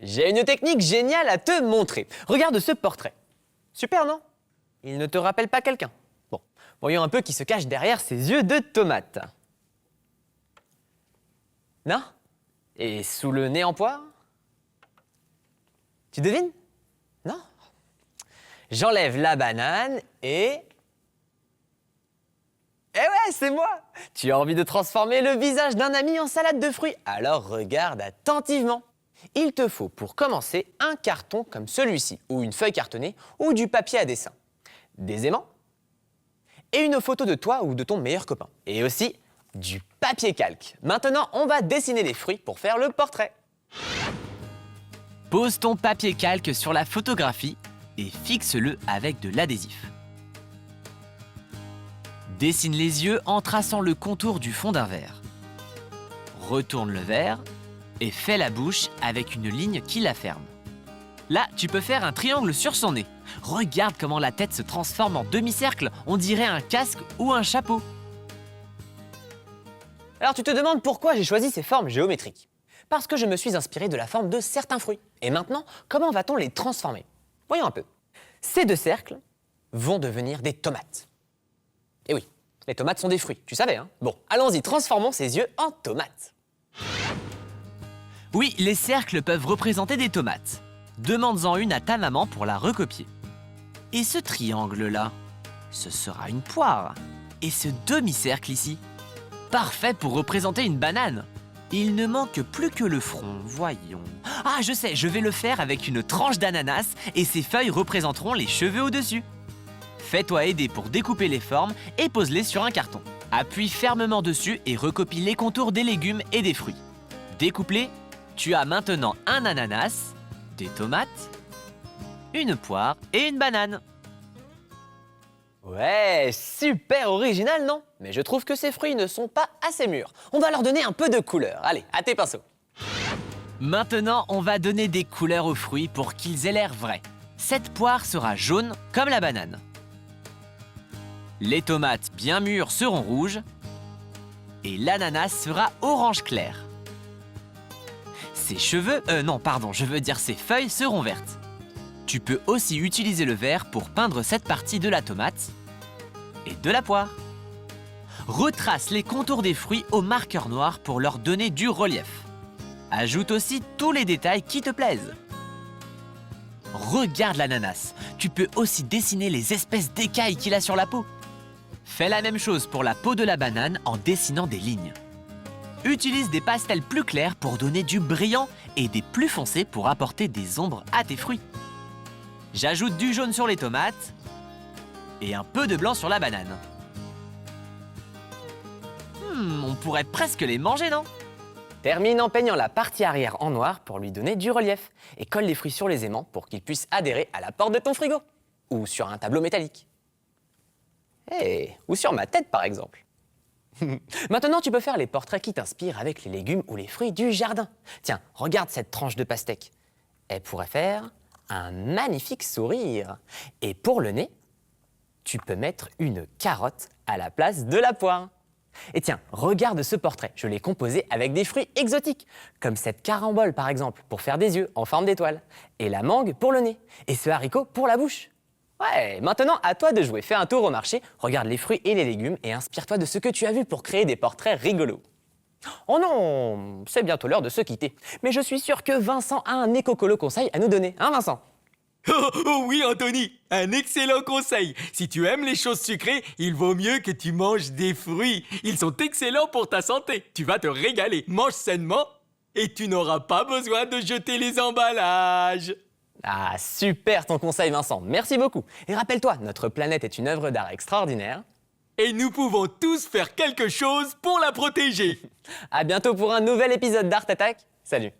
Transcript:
J'ai une technique géniale à te montrer. Regarde ce portrait. Super, non? Il ne te rappelle pas quelqu'un? Bon, voyons un peu qui se cache derrière ses yeux de tomate. Non? Et sous le nez en poire? Tu devines? Non? J'enlève la banane et... Eh ouais, c'est moi! Tu as envie de transformer le visage d'un ami en salade de fruits? Alors regarde attentivement. Il te faut pour commencer un carton comme celui-ci, ou une feuille cartonnée, ou du papier à dessin. Des aimants et une photo de toi ou de ton meilleur copain. Et aussi du papier calque. Maintenant, on va dessiner les fruits pour faire le portrait. Pose ton papier calque sur la photographie et fixe-le avec de l'adhésif. Dessine les yeux en traçant le contour du fond d'un verre. Retourne le verre et fais la bouche avec une ligne qui la ferme. Là, tu peux faire un triangle sur son nez. Regarde comment la tête se transforme en demi-cercle, on dirait un casque ou un chapeau. Alors tu te demandes pourquoi j'ai choisi ces formes géométriques. Parce que je me suis inspiré de la forme de certains fruits. Et maintenant, comment va-t-on les transformer? Voyons un peu. Ces deux cercles vont devenir des tomates. Et oui, les tomates sont des fruits, tu savais, hein? Bon, allons-y, transformons ces yeux en tomates. Oui, les cercles peuvent représenter des tomates. Demande-en une à ta maman pour la recopier. Et ce triangle-là, ce sera une poire. Et ce demi-cercle ici, parfait pour représenter une banane. Il ne manque plus que le front, voyons. Ah, je sais, je vais le faire avec une tranche d'ananas et ses feuilles représenteront les cheveux au-dessus. Fais-toi aider pour découper les formes et pose-les sur un carton. Appuie fermement dessus et recopie les contours des légumes et des fruits. Découpe-les, tu as maintenant un ananas, des tomates, une poire et une banane. Ouais, super original, non? Mais je trouve que ces fruits ne sont pas assez mûrs. On va leur donner un peu de couleur. Allez, à tes pinceaux. Maintenant, on va donner des couleurs aux fruits pour qu'ils aient l'air vrais. Cette poire sera jaune comme la banane. Les tomates bien mûres seront rouges et l'ananas sera orange clair. Ses cheveux, ses feuilles seront vertes. Tu peux aussi utiliser le vert pour peindre cette partie de la tomate et de la poire. Retrace les contours des fruits au marqueur noir pour leur donner du relief. Ajoute aussi tous les détails qui te plaisent. Regarde l'ananas. Tu peux aussi dessiner les espèces d'écailles qu'il a sur la peau. Fais la même chose pour la peau de la banane en dessinant des lignes. Utilise des pastels plus clairs pour donner du brillant et des plus foncés pour apporter des ombres à tes fruits. J'ajoute du jaune sur les tomates et un peu de blanc sur la banane. On pourrait presque les manger, non? Termine en peignant la partie arrière en noir pour lui donner du relief. Et colle les fruits sur les aimants pour qu'ils puissent adhérer à la porte de ton frigo. Ou sur un tableau métallique. Ou sur ma tête, par exemple. Maintenant, tu peux faire les portraits qui t'inspirent avec les légumes ou les fruits du jardin. Tiens, regarde cette tranche de pastèque. Elle pourrait faire un magnifique sourire. Et pour le nez, tu peux mettre une carotte à la place de la poire. Et tiens, regarde ce portrait. Je l'ai composé avec des fruits exotiques, comme cette carambole par exemple, pour faire des yeux en forme d'étoile. Et la mangue pour le nez. Et ce haricot pour la bouche. Ouais, maintenant à toi de jouer. Fais un tour au marché, regarde les fruits et les légumes et inspire-toi de ce que tu as vu pour créer des portraits rigolos. Oh non, c'est bientôt l'heure de se quitter. Mais je suis sûr que Vincent a un écocolo conseil à nous donner. Hein Vincent? Oh oui, Anthony, un excellent conseil. Si tu aimes les choses sucrées, il vaut mieux que tu manges des fruits. Ils sont excellents pour ta santé. Tu vas te régaler. Mange sainement et tu n'auras pas besoin de jeter les emballages. Ah, super ton conseil Vincent, merci beaucoup. Et rappelle-toi, notre planète est une œuvre d'art extraordinaire. Et nous pouvons tous faire quelque chose pour la protéger. À bientôt pour un nouvel épisode d'Art Attack. Salut.